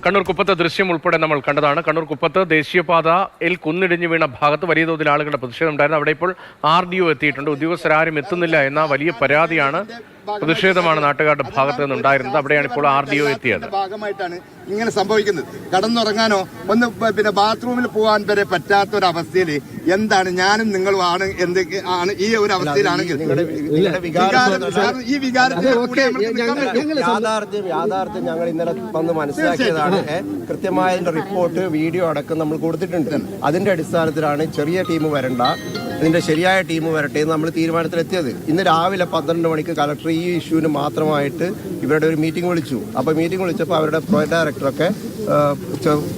കണ്ണൂർ കുപ്പത്ത് ദൃശ്യം ഉൾപ്പെടെ നമ്മൾ കണ്ടതാണ്. കണ്ണൂർ കുപ്പത്ത് ദേശീയപാതയിൽ കുന്നിടിഞ്ഞു വീണ ഭാഗത്ത് വലിയ തോതിൽ ആളുകളുടെ പ്രതിഷേധം ഉണ്ടായിരുന്നു. അവിടെ ഇപ്പോൾ RDO എത്തിയിട്ടുണ്ട്. ഉദ്യോഗസ്ഥരാരും എത്തുന്നില്ല എന്ന വലിയ പരാതിയാണ്, പ്രതിഷേധമാണ് നാട്ടുകാരുടെ ഭാഗത്ത് നിന്നുണ്ടായിരുന്നത്. അവിടെയാണ് ഇപ്പോൾ RDO എത്തിയത്. ഭാഗമായിട്ടാണ് ഇങ്ങനെ സംഭവിക്കുന്നത്. കടന്നുറങ്ങാനോ ഒന്ന് പിന്നെ ബാത്റൂമിൽ പോകാൻ വരെ പറ്റാത്തൊരവസ്ഥയിൽ എന്താണ് ഞാനും നിങ്ങളും ആണ് എന്തൊക്കെയാണ് ഈ ഒരു അവസ്ഥയിലാണെങ്കിൽ ഈ വികാരത്തെ യാഥാർത്ഥ്യം ഞങ്ങൾ ഇന്നലെ വന്ന് മനസ്സിലാക്കിയതാണ്. കൃത്യമായ റിപ്പോർട്ട് വീഡിയോ അടക്കം നമ്മൾ കൊടുത്തിട്ടുണ്ട്. അതിന്റെ അടിസ്ഥാനത്തിലാണ് ചെറിയ ടീം വരണ്ട, ഇതിന്റെ ശരിയായ ടീം വരട്ടെ എന്ന് നമ്മൾ തീരുമാനത്തിലെത്തിയത്. ഇന്ന് രാവിലെ 12 മണിക്ക് കളക്ടർ ഈ ഇഷ്യൂവിന് മാത്രമായിട്ട് ഇവരുടെ ഒരു മീറ്റിംഗ് വിളിച്ചു. അപ്പോൾ മീറ്റിംഗ് വിളിച്ചപ്പോൾ അവരുടെ പ്രോജക്ട് ഡയറക്ടറൊക്കെ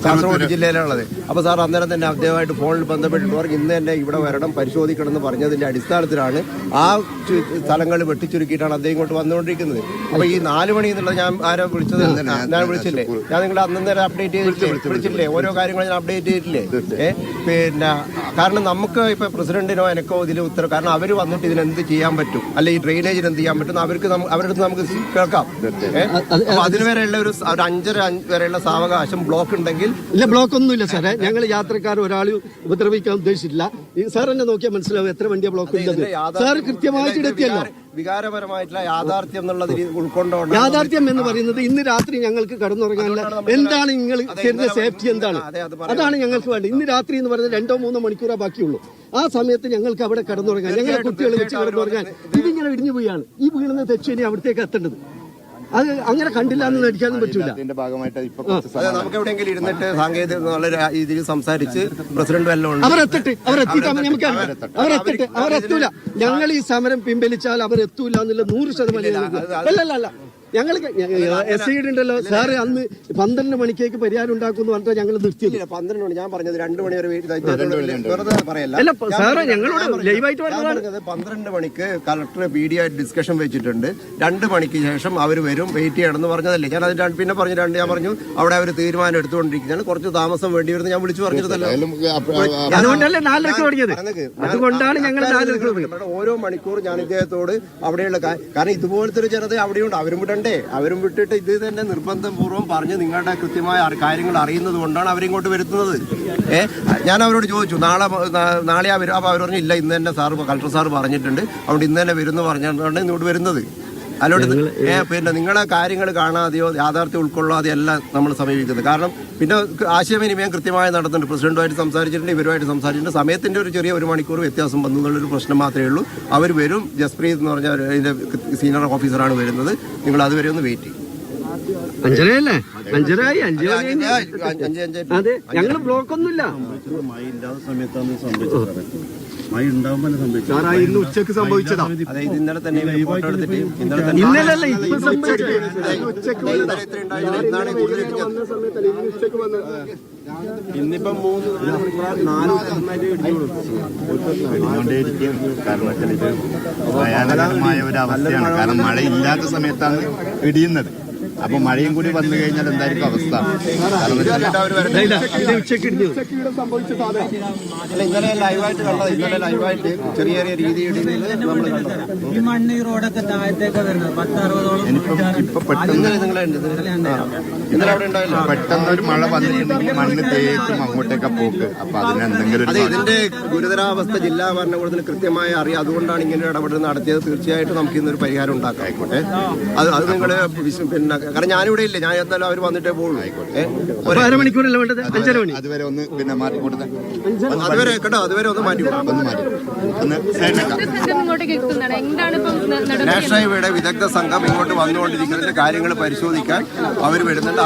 കാസർഗോഡ് ജില്ലയിലുള്ളത്. അപ്പോൾ സാർ അന്നേരം തന്നെ അദ്ദേഹമായിട്ട് ഫോണിൽ ബന്ധപ്പെട്ടിട്ട് പറഞ്ഞു ഇന്ന് തന്നെ ഇവിടെ വരണം, പരിശോധിക്കണം എന്ന് പറഞ്ഞതിന്റെ അടിസ്ഥാനത്തിലാണ് ആ സ്ഥലങ്ങൾ വെട്ടിച്ചുരുക്കിയിട്ടാണ് അദ്ദേഹം ഇങ്ങോട്ട് വന്നുകൊണ്ടിരിക്കുന്നത്. അപ്പോൾ ഈ 4 മണി എന്നുള്ളത് ഞാൻ ആരോ വിളിച്ചത്, ഞാൻ വിളിച്ചില്ലേ, ഞാൻ നിങ്ങളെ അന്നേരം അപ്ഡേറ്റ് വിളിച്ചില്ലേ, ഓരോ കാര്യങ്ങളും ഞാൻ അപ്ഡേറ്റ് ചെയ്തിട്ടില്ലേ. പിന്നെ കാരണം നമുക്ക് ഇപ്പൊ പ്രസിഡന്റിനോ എനിക്കോ ഇതിൽ ഉത്തരവ്, കാരണം അവർ വന്നിട്ട് ഇതിനെന്ത് ചെയ്യാൻ പറ്റും, അല്ലെ ഈ ഡ്രെയിനേജിന് എന്ത് ചെയ്യാൻ പറ്റും അവരുടെ നമുക്ക് കേൾക്കാം. അപ്പൊ അതിന് വരെയുള്ള ഒരു 5:30 വരെയുള്ള സാവകാശം ബ്ലോക്ക് ഉണ്ടെങ്കിൽ ഇല്ല, ബ്ലോക്ക് ഒന്നുമില്ല സാറേ. ഞങ്ങൾ യാത്രക്കാർ ഒരാളും ഉപദ്രവിക്കാൻ ഉദ്ദേശിച്ചില്ല. സാർ എന്നെ നോക്കിയാൽ മനസ്സിലാവും എത്ര വണ്ടിയ ബ്ലോക്ക് ഉള്ളത്. സാർ കൃത്യമായിട്ട് എത്തിയല്ലോ. വികാരപരമായിട്ടുള്ള യാഥാർത്ഥ്യം എന്നുള്ള ഉൾക്കൊണ്ടോണ്ട് യാഥാർത്ഥ്യം എന്ന് പറയുന്നത് ഇന്ന് രാത്രി ഞങ്ങൾക്ക് കടന്നുറങ്ങാനുള്ള എന്താണ് നിങ്ങൾ തരുന്ന സേഫ്റ്റി എന്താണ്, അതാണ് ഞങ്ങൾക്ക് വേണ്ടത്. ഇന്ന് രാത്രി എന്ന് പറയുന്നത് 2-3 മണിക്കൂറേ ബാക്കിയുള്ളൂ. ആ സമയത്ത് ഞങ്ങൾക്ക് അവിടെ കടന്നുറങ്ങാൻ, ഞങ്ങളെ കുട്ടികളെ വെച്ച് കടന്നുറങ്ങാൻ ഇതിങ്ങനെ ഇടിഞ്ഞു പോയാണ്. ഈ വീഴുന്ന തെച്ചിനി അവിടത്തേക്ക് എത്തേണ്ടത്. അത് അങ്ങനെ കണ്ടില്ല എന്ന് നടിക്കാനും പറ്റൂല. നമുക്ക് എവിടെയെങ്കിലും ഇരുന്നിട്ട് സാങ്കേതിക നല്ല രീതിയിൽ സംസാരിച്ച് പ്രസിഡന്റ് വല്ലതും അവരെത്തൂല. ഞങ്ങൾ ഈ സമരം പിൻവലിച്ചാൽ അവരെത്തൂല എന്നുള്ള 100%. അല്ലല്ല, ഞങ്ങൾ SID ഉണ്ടല്ലോ സാറ്, അന്ന് 12 മണിക്കേക്ക് പരിഹാരം ഉണ്ടാക്കുമെന്ന് പറഞ്ഞാൽ ഞങ്ങൾ നിർത്തിയത്. 12 മണി ഞാൻ പറഞ്ഞത് 2 മണി വരെ വെറുതെ പറയല്ല. അല്ല സാറേ, ഞങ്ങളോട് ലൈവായിട്ട് 12 മണിക്ക് കളക്ടർ PD ആയിട്ട് ഡിസ്കഷൻ വെച്ചിട്ടുണ്ട്. 2 മണിക്ക് ശേഷം അവർ വരും, വെയിറ്റ് ചെയ്യണമെന്ന് പറഞ്ഞതല്ലേ. ഞാൻ അത് പിന്നെ പറഞ്ഞു ഞാൻ പറഞ്ഞു അവിടെ അവർ തീരുമാനം എടുത്തുകൊണ്ടിരിക്കുകയാണ്, കുറച്ച് താമസം വേണ്ടി വരുന്നത് ഞാൻ വിളിച്ചു പറഞ്ഞിരുന്നല്ലോ. അതുകൊണ്ടല്ലേ 4 തുടങ്ങിയത്. അതുകൊണ്ടാണ് ഞങ്ങൾ 4 ഓരോ മണിക്കൂർ ഞാൻ ഇദ്ദേഹത്തോട് അവിടെയുള്ള കാരണം ഇതുപോലത്തെ ഒരു ജനത അവിടെയുണ്ട്, അവരും വിട്ടിട്ട് ഇത് തന്നെ നിർബന്ധപൂർവ്വം പറഞ്ഞ് നിങ്ങളുടെ കൃത്യമായ കാര്യങ്ങൾ അറിയുന്നത് കൊണ്ടാണ് അവരിങ്ങോട്ട് വരുത്തുന്നത്. ഞാൻ അവരോട് ചോദിച്ചു നാളെ വരും. അപ്പോൾ അവർ പറഞ്ഞു ഇല്ല, ഇന്ന് തന്നെ കളക്ടർ സാർ പറഞ്ഞിട്ടുണ്ട്, അതുകൊണ്ട് ഇന്ന് തന്നെ വരുമെന്ന് പറഞ്ഞുകൊണ്ടാണ് ഇങ്ങോട്ട് വരുന്നത്. അല്ലോട്ട് പിന്നെ നിങ്ങളെ കാര്യങ്ങൾ കാണാതെയോ യാഥാർത്ഥ്യം ഉൾക്കൊള്ളാതെയോ അല്ല നമ്മൾ സമീപിക്കുന്നത്. കാരണം പിന്നെ ആശയവിനിമയം കൃത്യമായി നടത്തുന്നുണ്ട്. പ്രസിഡന്റുമായിട്ട് സംസാരിച്ചിട്ടുണ്ട്, ഇവരുമായിട്ട് സംസാരിച്ചിട്ടുണ്ട്. സമയത്തിന്റെ ഒരു ചെറിയ 1 മണിക്കൂർ വ്യത്യാസം വന്നു എന്നുള്ളൊരു പ്രശ്നം മാത്രമേ ഉള്ളൂ. അവർ വരും, ജസ്പ്രീത് എന്ന് പറഞ്ഞ അതിന്റെ സീനിയർ ഓഫീസറാണ് വരുന്നത്. നിങ്ങൾ അതുവരെ ഒന്ന് വെയിറ്റ് ചെയ്യും. 5:30 അതെ, ഞങ്ങൾ ബ്ലോക്ക് ഒന്നുമില്ല. ഇന്ന് ഉച്ചക്ക് സംഭവിച്ചതാ. അതായത് ഇന്നലെ തന്നെ ഇന്നലല്ല, ഇപ്പൊ സംഭവിച്ചത്. ഇന്നിപ്പം 3-4 ഭയാനകരമായ ഒരു അവസ്ഥയാണ്. കാരണം മഴയില്ലാത്ത സമയത്താണ് ഇടിയുന്നത്. അപ്പൊ മഴയും കൂടി വന്നു കഴിഞ്ഞാൽ എന്തായിരിക്കും അവസ്ഥ? ഇന്നലെ ലൈവായിട്ട് കണ്ടത്, ഇന്നലെ ലൈവായിട്ട് ചെറിയ ചെറിയ രീതിയിൽ പെട്ടെന്ന് ഒരു മഴ വന്നിട്ടുണ്ടെങ്കിൽ മണ്ണ് തേച്ചും അങ്ങോട്ടേക്ക് പോക്ക്. അപ്പൊ അതിനെന്തെങ്കിലും അതെ, ഇതിന്റെ ഗുരുതരാവസ്ഥ ജില്ലാ ഭരണകൂടത്തിന് കൃത്യമായി അറിയാം. അതുകൊണ്ടാണ് ഇങ്ങനെ ഇടപെടൽ നടത്തിയത്. തീർച്ചയായിട്ടും നമുക്ക് ഇന്നൊരു പരിഹാരം ഉണ്ടാക്കാം. ആയിക്കോട്ടെ, അത് നിങ്ങള് പിന്നെ കാരണം ഞാനിവിടെ ഇല്ല, ഞാൻ എന്തായാലും അവർ വന്നിട്ടേ പോകുള്ളൂ. ആയിക്കോട്ടെ, 1/2 മണിക്കൂറല്ലേ വേണ്ടത്? 5:30 മണി അതുവരെ ഒന്ന് പിന്നെ മാറ്റി കൊടുത്തേ. അതുവരെ കേട്ടോ, അതുവരെ ഒന്ന് മാറ്റി നാഷണൽ ഹൈവേയുടെ വിദഗ്ധ സംഘം ഇങ്ങോട്ട് വന്നുകൊണ്ടിരിക്കുന്നതിന്റെ കാര്യങ്ങൾ പരിശോധിക്കാൻ അവർ വരുന്നുണ്ട്.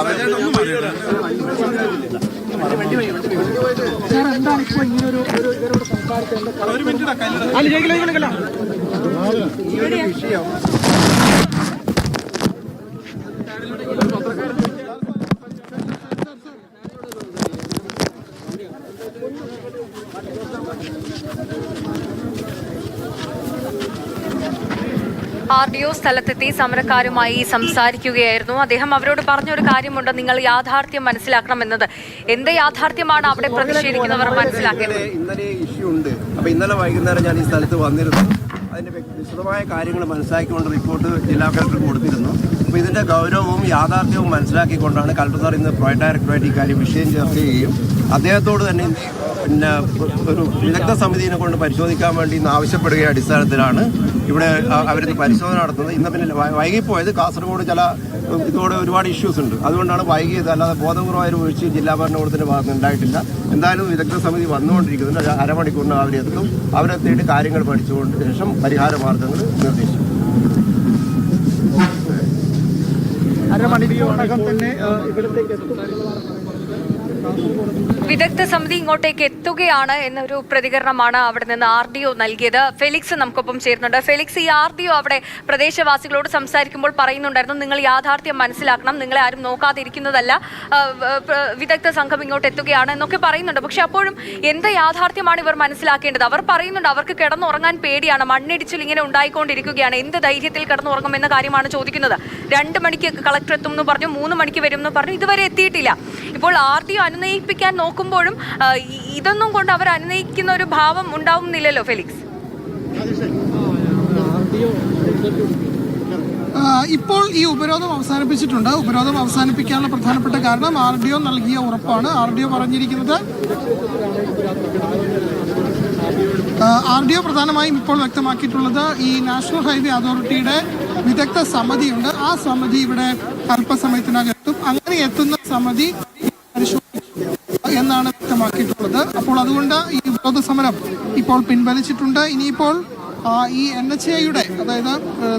RDO സ്ഥലത്തെത്തി സമരക്കാരുമായി സംസാരിക്കുകയായിരുന്നു അദ്ദേഹം. അവരോട് പറഞ്ഞൊരു കാര്യമുണ്ട്, നിങ്ങൾ യാഥാർത്ഥ്യം മനസ്സിലാക്കണമെന്നത്. എന്ത് യാഥാർത്ഥ്യമാണ് അവിടെ പ്രതിഷേധിക്കുന്നവർ മനസ്സിലാക്കിയത്? ഇന്നലെ ഇഷ്യൂ ഉണ്ട്. അപ്പൊ ഇന്നലെ വൈകുന്നേരം ഞാൻ ഈ സ്ഥലത്ത് വന്നിരുന്നു. അതിന്റെ വിശദമായ കാര്യങ്ങൾ മനസ്സിലാക്കിക്കൊണ്ട് റിപ്പോർട്ട് ജില്ലാ കളക്ടർക്ക് കൊടുത്തിരുന്നു. അപ്പോൾ ഇതിൻ്റെ ഗൗരവവും യാഥാർത്ഥ്യവും മനസ്സിലാക്കിക്കൊണ്ടാണ് കളക്ടർ സാർ ഇന്ന് പ്രൊജക്ട് ഡയറക്ടറേറ്റ് ഈ കാര്യം വിഷയം ചർച്ച ചെയ്യുകയും അദ്ദേഹത്തോട് തന്നെ പിന്നെ ഒരു വിദഗ്ധ സമിതിയെ കൊണ്ട് പരിശോധിക്കാൻ വേണ്ടി ഇന്ന് ആവശ്യപ്പെടുകയും അടിസ്ഥാനത്തിലാണ് ഇവിടെ അവരിന്ന് പരിശോധന നടത്തുന്നത്. ഇന്ന് പിന്നെ വൈകിപ്പോയത് കാസർഗോഡ് ചില ഇതോടെ ഒരുപാട് ഇഷ്യൂസ് ഉണ്ട്, അതുകൊണ്ടാണ് വൈകിയത്. അല്ലാതെ ബോധപൂർവമായ വീഴ്ച ജില്ലാ ഭരണകൂടത്തിൻ്റെ ഭാഗത്ത് ഉണ്ടായിട്ടില്ല. എന്തായാലും വിദഗ്ധ സമിതി വന്നുകൊണ്ടിരിക്കുന്നുണ്ട്. അരമണിക്കൂറിന് അവരെത്തും. അവരെത്തിയിട്ട് കാര്യങ്ങൾ പഠിച്ചുകൊണ്ട് ശേഷം പരിഹാര മാർഗങ്ങൾ നിർദ്ദേശിക്കും. അരമണിക്കൂറിനകം തന്നെ ഇവിടത്തേക്ക് എത്തും. വിദഗ്ധ സമിതി ഇങ്ങോട്ടേക്ക് എത്തുകയാണ് എന്നൊരു പ്രതികരണമാണ് അവിടെ നിന്ന് RDO നൽകിയത്. ഫെലിക്സ് നമുക്കൊപ്പം ചേരുന്നുണ്ട്. ഫെലിക്സ്, ഈ RDO അവിടെ പ്രദേശവാസികളോട് സംസാരിക്കുമ്പോൾ പറയുന്നുണ്ടായിരുന്നു, നിങ്ങൾ യാഥാർത്ഥ്യം മനസ്സിലാക്കണം, നിങ്ങളെ ആരും നോക്കാതെ ഇരിക്കുന്നതല്ല, വിദഗ്ധ സംഘം ഇങ്ങോട്ട് എത്തുകയാണ് എന്നൊക്കെ പറയുന്നുണ്ട്. പക്ഷെ അപ്പോഴും എന്ത് യാഥാർത്ഥ്യമാണ് ഇവർ മനസ്സിലാക്കേണ്ടത്? അവർ പറയുന്നുണ്ട് അവർക്ക് കിടന്നുറങ്ങാൻ പേടിയാണ്, മണ്ണിടിച്ചിൽ ഇങ്ങനെ ഉണ്ടായിക്കൊണ്ടിരിക്കുകയാണ്, എന്ത് ധൈര്യത്തിൽ കിടന്നുറങ്ങും എന്ന കാര്യമാണ് ചോദിക്കുന്നത്. 2 മണിക്ക് കളക്ടർ എത്തും എന്ന് പറഞ്ഞു, 3 മണിക്ക് വരും എന്ന് പറഞ്ഞു, ഇതുവരെ എത്തിയിട്ടില്ല. ഇപ്പോൾ RDO അനുനയിപ്പിക്കാൻ നോക്കുമ്പോഴും ഇതൊന്നും കൊണ്ട് അവർ അനുനയിക്കുന്ന ഒരു ഭാവം ഉണ്ടാവുന്നില്ലല്ലോ ഫെലിക്സ്. ഇപ്പോൾ ഈ ഉപരോധം അവസാനിപ്പിച്ചിട്ടുണ്ട്. ഉപരോധം അവസാനിപ്പിക്കാനുള്ള പ്രധാനപ്പെട്ട കാരണം RDO നൽകിയ ഉറപ്പാണ്. RDO പറഞ്ഞിരിക്കുന്നത്, RDO പ്രധാനമായും ഇപ്പോൾ വ്യക്തമാക്കിയിട്ടുള്ളത് ഈ നാഷണൽ ഹൈവേ അതോറിറ്റിയുടെ വിദഗ്ധ സമിതിയുണ്ട്. ആ സമിതി ഇവിടെ അല്പസമയത്തിനകത്തും അങ്ങനെ എത്തുന്ന സമിതി എന്നാണ് വ്യക്തമാക്കിയിട്ടുള്ളത്. അപ്പോൾ അതുകൊണ്ട് ഈ വിരോധ സമരം ഇപ്പോൾ പിൻവലിച്ചിട്ടുണ്ട്. ഇനിയിപ്പോൾ ഈ NHAയുടെ, അതായത്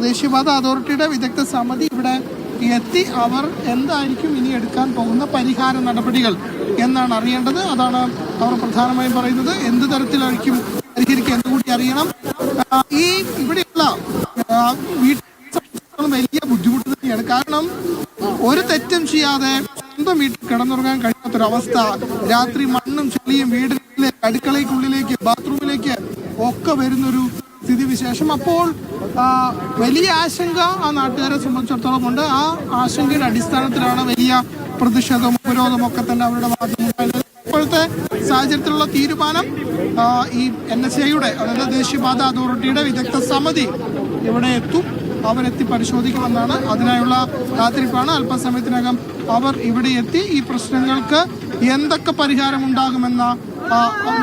ദേശീയപാത അതോറിറ്റിയുടെ വിദഗ്ധ സമിതി ഇവിടെ എത്തി അവർ എന്തായിരിക്കും ഇനി എടുക്കാൻ പോകുന്ന പരിഹാര നടപടികൾ എന്നാണ് അറിയേണ്ടത്. അതാണ് അവർ പ്രധാനമായും പറയുന്നത്. എന്ത് തരത്തിലായിരിക്കും പരിഹരിക്കുക എന്നുകൂടി അറിയണം. ഈ ഇവിടെയുള്ള വീട്ടിൽ വലിയ ബുദ്ധിമുട്ട് തന്നെയാണ്. കാരണം ഒരു തെറ്റും ചെയ്യാതെ സ്വന്തം വീട്ടിൽ കിടന്നുറങ്ങാൻ കഴിയാത്തൊരവസ്ഥ. രാത്രി മണ്ണും ചെളിയും വീടിലേക്ക്, അടുക്കളയ്ക്കുള്ളിലേക്ക്, ബാത്റൂമിലേക്ക് ഒക്കെ വരുന്നൊരു സ്ഥിതിവിശേഷം. അപ്പോൾ വലിയ ആശങ്ക ആ നാട്ടുകാരെ സംബന്ധിച്ചിടത്തോളം ഉണ്ട്. ആ ആശങ്കയുടെ അടിസ്ഥാനത്തിലാണ് വലിയ പ്രതിഷേധവും ഉപരോധവും ഒക്കെ തന്നെ അവരുടെ ഭാഗത്തുനിന്നുണ്ടായത്. ഇപ്പോഴത്തെ സാഹചര്യത്തിലുള്ള തീരുമാനം ഈ NHAയുടെ, അതായത് ദേശീയപാത അതോറിറ്റിയുടെ വിദഗ്ധ സമിതി ഇവിടെ എത്തും, അവരെത്തി പരിശോധിക്കുമെന്നാണ്. അതിനായുള്ള കാത്തിരിപ്പാണ്. അല്പസമയത്തിനകം അവർ ഇവിടെ എത്തി ഈ പ്രശ്നങ്ങൾക്ക് എന്തൊക്കെ പരിഹാരമുണ്ടാകുമെന്ന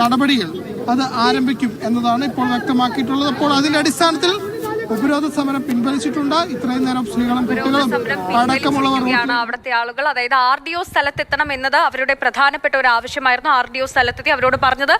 നടപടികൾ അത് ആരംഭിക്കും എന്നതാണ് ഇപ്പോൾ വ്യക്തമാക്കിയിട്ടുള്ളത്. അപ്പോൾ അതിന്റെ അടിസ്ഥാനത്തിൽ ഉപരോധ സമരം പിൻവലിച്ചിട്ടുണ്ട്. ഇത്രയും നേരം സ്ത്രീകളും കുട്ടികളും അടക്കമുള്ളവർ അവിടുത്തെ ആളുകൾ, അതായത് RDO സ്ഥലത്തെത്തണം എന്നത് അവരുടെ പ്രധാനപ്പെട്ട ഒരു ആവശ്യമായിരുന്നു. RDO സ്ഥലത്തെത്തി അവരോട് പറഞ്ഞത്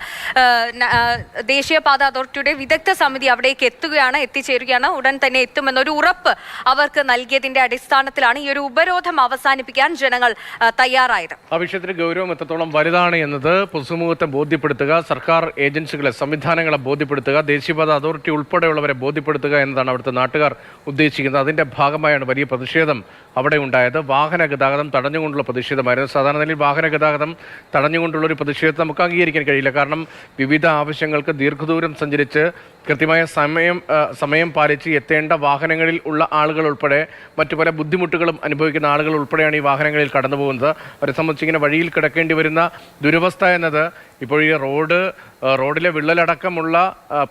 ദേശീയപാത അതോറിറ്റിയുടെ വിദഗ്ധ സമിതി അവിടേക്ക് എത്തിച്ചേരുകയാണ്, ഉടൻ തന്നെ എത്തുമെന്നൊരു ഉറപ്പ് അവർക്ക് നൽകിയതിന്റെ അടിസ്ഥാനത്തിലാണ് ഈ ഒരു ഉപരോധം അവസാനിപ്പിക്കാൻ ജനങ്ങൾ തയ്യാറായത്. ആ വിഷയത്തിന് ഗൗരവം എത്രത്തോളം വലുതാണ് എന്നത് പൊതുസമൂഹത്തെ ബോധ്യപ്പെടുത്തുക, സർക്കാർ ഏജൻസികളെ, സംവിധാനങ്ങളെ ബോധ്യപ്പെടുത്തുക, ദേശീയപാത അതോറിറ്റി ഉൾപ്പെടെയുള്ളവരെ ബോധ്യപ്പെടുത്തുക എന്നതാണ് അവിടുത്തെ നാട്ടുകാർ ഉദ്ദേശിക്കുന്നത്. അതിൻ്റെ ഭാഗമായാണ് വലിയ പ്രതിഷേധം അവിടെ ഉണ്ടായത്. വാഹന ഗതാഗതം തടഞ്ഞുകൊണ്ടുള്ള പ്രതിഷേധമായിരുന്നു. സാധാരണ നിലയിൽ വാഹന ഗതാഗതം തടഞ്ഞുകൊണ്ടുള്ളൊരു പ്രതിഷേധം നമുക്ക് അംഗീകരിക്കാൻ കഴിയില്ല. കാരണം വിവിധ ആവശ്യങ്ങൾക്ക് ദീർഘദൂരം സഞ്ചരിച്ച് കൃത്യമായ സമയം പാലിച്ച് എത്തേണ്ട വാഹനങ്ങളിൽ ഉള്ള ആളുകൾ ഉൾപ്പെടെ മറ്റു പല ബുദ്ധിമുട്ടുകളും അനുഭവിക്കുന്ന ആളുകൾ ഉൾപ്പെടെയാണ് ഈ വാഹനങ്ങളിൽ കടന്നു പോകുന്നത്. അവരെ സംബന്ധിച്ച് ഇങ്ങനെ വഴിയിൽ കിടക്കേണ്ടി വരുന്ന ദുരവസ്ഥ എന്നത് ഇപ്പോൾ ഈ റോഡിലെ വിള്ളലടക്കമുള്ള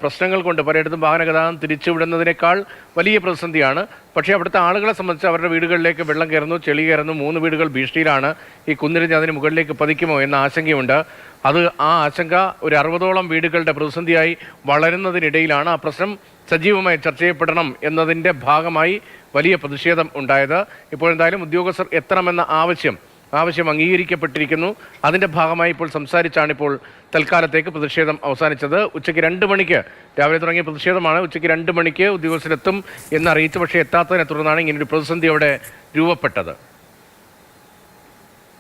പ്രശ്നങ്ങൾ കൊണ്ട് പലയിടത്തും വാഹന ഗതാഗതം തിരിച്ചുവിടുന്നതിനേക്കാൾ വലിയ പ്രതിസന്ധിയാണ്. പക്ഷേ അവിടുത്തെ ആളുകളെ സംബന്ധിച്ച് അവരുടെ വീടുകളിലേക്ക് വെള്ളം കയറുന്നു, ചെളി കയറുന്നു, 3 വീടുകൾ ഭീഷണിയിലാണ്. ഈ കുന്നിരിഞ്ഞ് അതിന് മുകളിലേക്ക് പതിക്കുമോ എന്ന ആശങ്കയുണ്ട്. ആ ആശങ്ക ഒരു 60ഓളം വീടുകളുടെ പ്രതിസന്ധിയായി വളരുന്നതിനിടയിലാണ് ആ പ്രശ്നം സജീവമായി ചർച്ച ചെയ്യപ്പെടണം എന്നതിൻ്റെ ഭാഗമായി വലിയ പ്രതിഷേധം ഉണ്ടായത്. ഇപ്പോൾ എന്തായാലും ഉദ്യോഗസ്ഥർ എത്തണമെന്ന ആവശ്യം അംഗീകരിക്കപ്പെട്ടിരിക്കുന്നു. അതിൻ്റെ ഭാഗമായി ഇപ്പോൾ സംസാരിച്ചാണ് ഇപ്പോൾ തൽക്കാലത്തേക്ക് പ്രതിഷേധം അവസാനിച്ചത്. ഉച്ചയ്ക്ക് 2 മണിക്ക് രാവിലെ തുടങ്ങിയ പ്രതിഷേധമാണ്. ഉച്ചയ്ക്ക് 2 മണിക്ക് ഉദ്യോഗസ്ഥരെത്തും എന്നറിയിച്ചു. പക്ഷേ എത്താത്തതിനെ തുടർന്നാണ് ഇങ്ങനൊരു പ്രതിസന്ധി അവിടെ രൂപപ്പെട്ടത്.